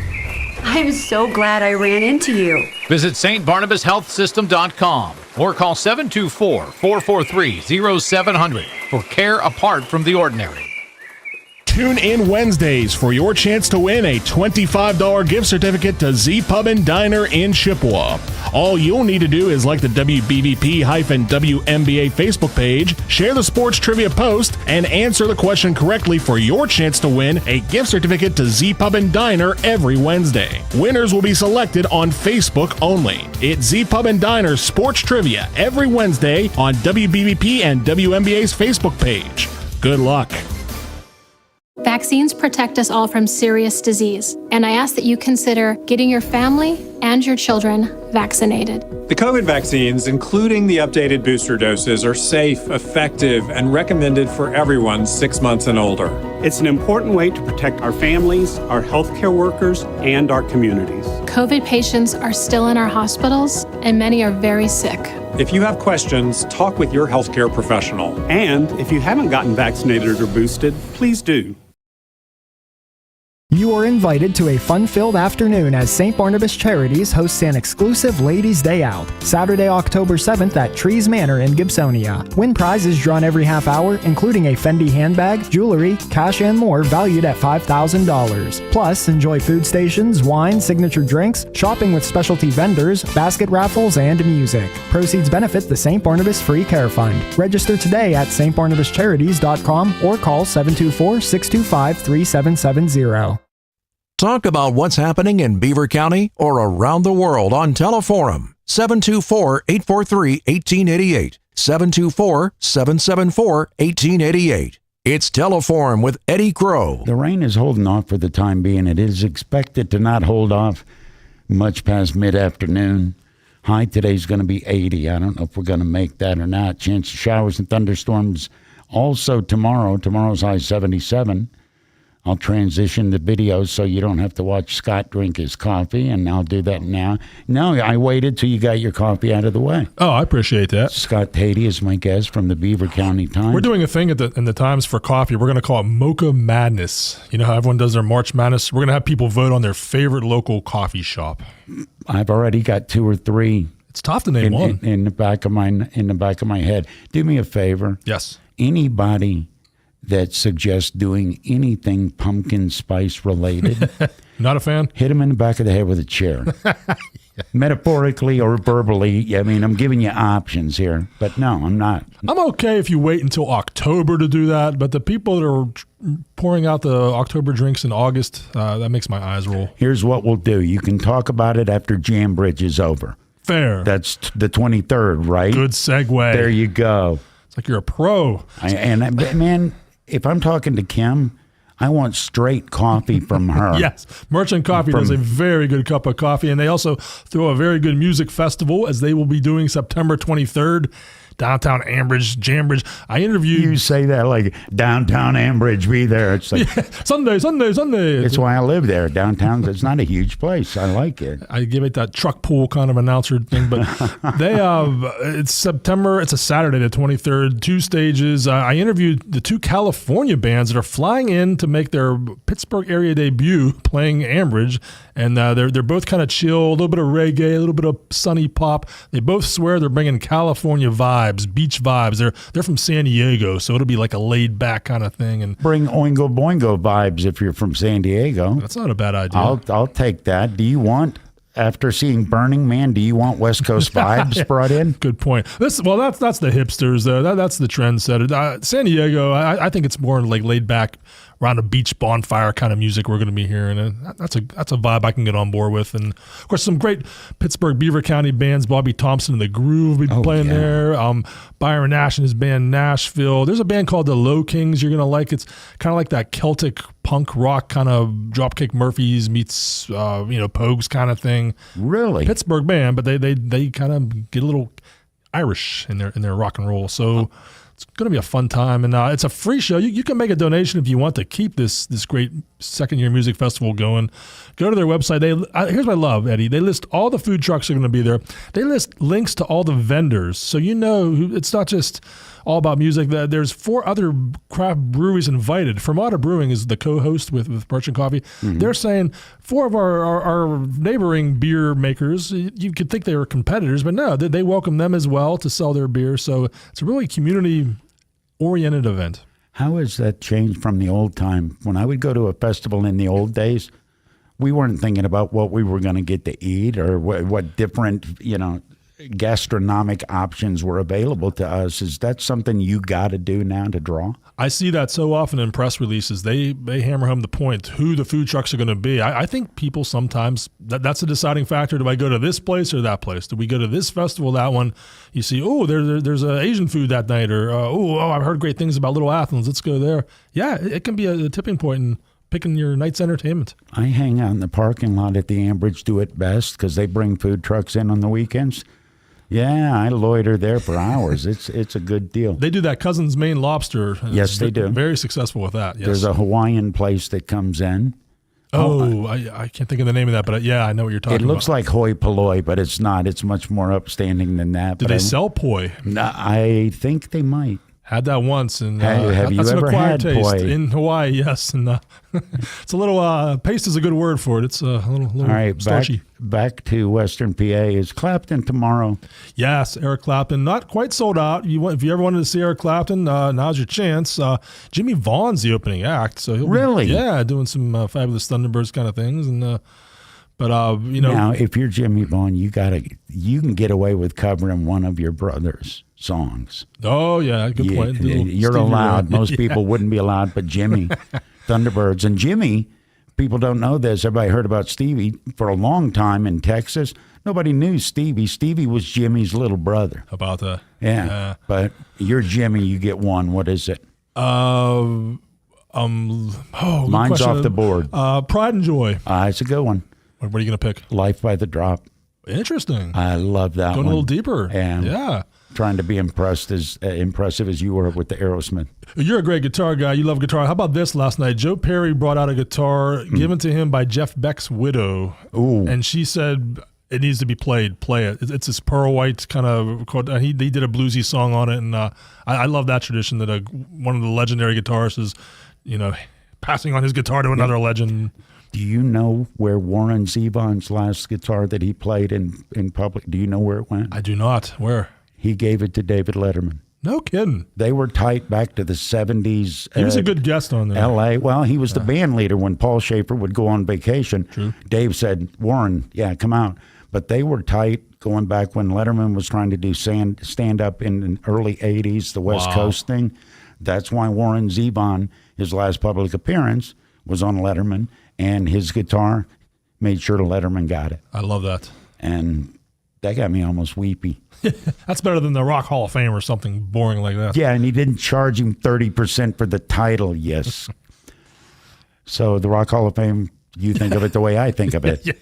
I'm so glad I ran into you. Visit stbarnabashealthsystem.com or call 724-443-0700 for care apart from the ordinary. Tune in Wednesdays for your chance to win a $25 gift certificate to Z Pub and Diner in Chippewa. All you'll need to do is like the WBVP-WNBA Facebook page, share the sports trivia post, and answer the question correctly for your chance to win a gift certificate to Z Pub and Diner every Wednesday. Winners will be selected on Facebook only. It's Z Pub and Diner Sports Trivia every Wednesday on WBVP and WNBA's Facebook page. Good luck. Vaccines protect us all from serious disease, and I ask that you consider getting your family and your children vaccinated. The COVID vaccines, including the updated booster doses, are safe, effective, and recommended for everyone 6 months and older. It's an important way to protect our families, our healthcare workers, and our communities. COVID patients are still in our hospitals, and many are very sick. If you have questions, talk with your healthcare professional. And if you haven't gotten vaccinated or boosted, please do. You are invited to a fun-filled afternoon as St. Barnabas Charities hosts an exclusive Ladies' Day Out, Saturday, October 7th at Trees Manor in Gibsonia. Win prizes drawn every half hour, including a Fendi handbag, jewelry, cash, and more valued at $5,000. Plus, enjoy food stations, wine, signature drinks, shopping with specialty vendors, basket raffles, and music. Proceeds benefit the St. Barnabas Free Care Fund. Register today at stbarnabascharities.com or call 724-625-3770. Talk about what's happening in Beaver County or around the world on Teleforum. 724-843-1888. 724-774-1888. It's Teleforum with Eddie Crow. The rain is holding off for the time being. It is expected to not hold off much past mid-afternoon. High today is going to be 80. I don't know if we're going to make that or not. Chance of showers and thunderstorms also tomorrow. Tomorrow's high 77. I'll transition the videos so you don't have to watch Scott drink his coffee, and I'll do that now. No, I waited till you got your coffee out of the way. Oh, I appreciate that. Scott Tatey is my guest from the Beaver County Times. We're doing a thing in the Times for coffee. We're going to call it Mocha Madness. You know how everyone does their March Madness? We're going to have people vote on their favorite local coffee shop. I've already got 2 or 3. It's tough to name one. In the back of my head. Do me a favor. Yes. Anybody that suggests doing anything pumpkin spice related. Not a fan? Hit him in the back of the head with a chair. Metaphorically or verbally. I mean, I'm giving you options here, but no, I'm not. I'm okay if you wait until October to do that, but the people that are pouring out the October drinks in August, that makes my eyes roll. Here's what we'll do. You can talk about it after Jam Bridge is over. Fair. That's the 23rd, right? Good segue. There you go. It's like you're a pro. Man, if I'm talking to Kim, I want straight coffee from her. Yes, Merchant Coffee does a very good cup of coffee, and they also throw a very good music festival, as they will be doing September 23rd downtown Ambridge, Jambridge. I interviewed. You say that like downtown Ambridge, be there. It's like Sunday. It's why I live there. Downtown, it's not a huge place. I like it. I give it that truck pool kind of announcer thing, but it's September. It's a Saturday, the 23rd, 2 stages. I interviewed the 2 California bands that are flying in to make their Pittsburgh area debut playing Ambridge, and they're both kind of chill, a little bit of reggae, a little bit of sunny pop. They both swear they're bringing California vibes, beach vibes. They're from San Diego, so it'll be like a laid back kind of thing. And bring Oingo Boingo vibes if you're from San Diego. That's not a bad idea. I'll take that. Do you want? After seeing Burning Man, do you want West Coast vibes brought in? Good point. That's the hipsters. That's the trendsetter. San Diego, I think it's more like laid back, around a beach bonfire kind of music we're going to be hearing, and that's a vibe I can get on board with. And of course, some great Pittsburgh Beaver County bands. Bobby Thompson and the Groove will be playing there. Byron Nash and his band Nashville. There's a band called the Low Kings you're going to like. It's kind of like that Celtic punk rock kind of Dropkick Murphys meets Pogues kind of thing. Really, Pittsburgh band, but they kind of get a little Irish in their rock and roll. So. It's going to be a fun time, and it's a free show. You can make a donation if you want to keep this great second-year music festival going. Go to their website. Here's what I love, Eddie. They list all the food trucks that are going to be there. They list links to all the vendors, so it's not just all about music. There's 4 other craft breweries invited. Fermata Brewing is the co-host with Merchant Coffee. Mm-hmm. They're saying 4 of our neighboring beer makers, you could think they were competitors, but no, they welcome them as well to sell their beer. So it's a really community-oriented event. How has that changed from the old time? When I would go to a festival in the old days, we weren't thinking about what we were going to get to eat or what different, gastronomic options were available to us. Is that something you got to do now to draw? I see that so often in press releases. They hammer home the point who the food trucks are going to be. I think people sometimes that's a deciding factor. Do I go to this place or that place? Do we go to this festival, that one? You see, there's a Asian food that night, or I've heard great things about Little Athens. Let's go there. Yeah, it can be a tipping point in picking your night's entertainment. I hang out in the parking lot at the Ambridge Do It Best because they bring food trucks in on the weekends. Yeah, I loiter there for hours. It's a good deal. They do that Cousin's Maine Lobster. Yes, they do. Very successful with that. Yes. There's a Hawaiian place that comes in. I can't think of the name of that, but I know what you're talking about. It looks like hoi polloi, but it's not. It's much more upstanding than that. Do they sell poi? No, I think they might. Had that once, and have you ever had taste poi in Hawaii? Yes, and it's a little paste is a good word for it. It's a little all right, starchy. Back to Western PA. Is Clapton tomorrow? Yes, Eric Clapton. Not quite sold out. If you ever wanted to see Eric Clapton, now's your chance. Jimmy Vaughn's the opening act, so he'll really, doing some Fabulous Thunderbirds kind of things, and. Now, if you're Jimmy Vaughn, you can get away with covering one of your brother's songs. Oh yeah, good point. You're allowed. Most people wouldn't be allowed, but Jimmy, Thunderbirds, and Jimmy. People don't know this. Everybody heard about Stevie for a long time in Texas. Nobody knew Stevie. Stevie was Jimmy's little brother. How about that? Yeah, but you're Jimmy. You get one. What is it? Mine's off the board. Pride and Joy. It's a good one. What are you going to pick? Life by the Drop. Interesting. I love that Going one. a little deeper. And trying to be impressive as you were with the Aerosmith. You're a great guitar guy. You love guitar. How about this last night? Joe Perry brought out a guitar given to him by Jeff Beck's widow. Ooh. And she said, it needs to be played. Play it. It's this pearl white kind of chord. He did a bluesy song on it. And I love that tradition that one of the legendary guitarists is, passing on his guitar to another legend. Do you know where Warren Zevon's last guitar that he played in public, do you know where it went? I do not. Where? He gave it to David Letterman. No kidding. They were tight back to the 70s. He was a good guest on there. L.A. Well, he was the band leader when Paul Schaefer would go on vacation. True. Dave said, Warren, come out. But they were tight going back when Letterman was trying to do stand-up in the early 80s, the West Coast thing. That's why Warren Zevon, his last public appearance, was on Letterman. And his guitar made sure Letterman got it. I love that. And that got me almost weepy. That's better than the Rock Hall of Fame or something boring like that. Yeah, and he didn't charge him 30% for the title, yes. So the Rock Hall of Fame, you think of it the way I think of it. Yeah.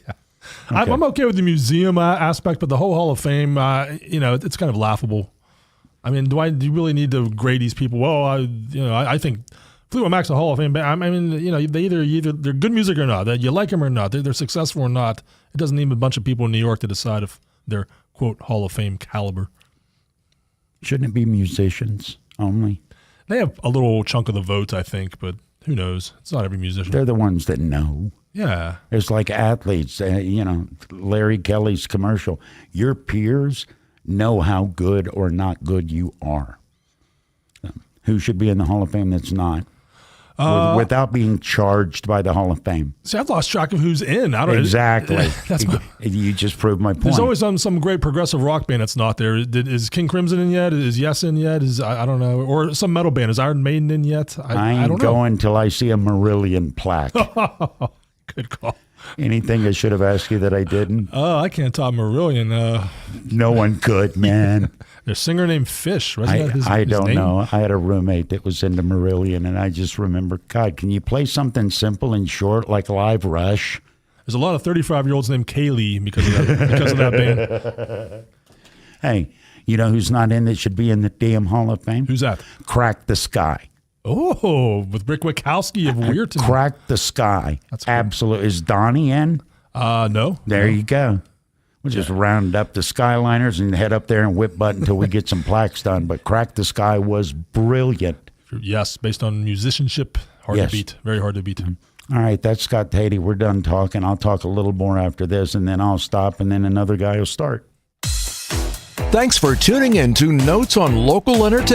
Okay. I'm okay with the museum aspect, but the whole Hall of Fame, it's kind of laughable. I mean, do you really need to grade these people? Well, I think Fleetwood Mac's a Hall of Fame band. I mean, they either they're good music or not. That you like them or not. They're successful or not. It doesn't need a bunch of people in New York to decide if they're quote Hall of Fame caliber. Shouldn't it be musicians only? They have a little chunk of the vote, I think, but who knows? It's not every musician. They're the ones that know. Yeah. It's like athletes, Larry Kelly's commercial. Your peers know how good or not good you are. Who should be in the Hall of Fame that's not? Without being charged by the Hall of Fame. See, I've lost track of who's in. I don't Exactly. You just proved my point. There's always some great progressive rock band that's not there. Is King Crimson in yet? Is Yes in yet? I don't know. Or some metal band. Is Iron Maiden in yet? I ain't going till I see a Marillion plaque. Good call. Anything I should have asked you that I didn't? Oh, I can't top Marillion. No one could, man. There's a singer named Fish. I don't know. I had a roommate that was into Marillion, and I just remember, God, can you play something simple and short like Live Rush? There's a lot of 35-year-olds named Kaylee because of that band. Hey, you know who's not in that should be in the damn Hall of Fame? Who's that? Crack the Sky. Oh, with Rick Wachowski of Weirton. Crack the Sky. That's cool. Absolutely. Is Donnie in? No. There you go. We'll just round up the Skyliners and head up there and whip butt until we get some plaques done. But Crack the Sky was brilliant. Yes, based on musicianship. Hard to beat. Very hard to beat. All right, that's Scott Tatey. We're done talking. I'll talk a little more after this, and then I'll stop, and then another guy will start. Thanks for tuning in to Notes on Local Entertainment.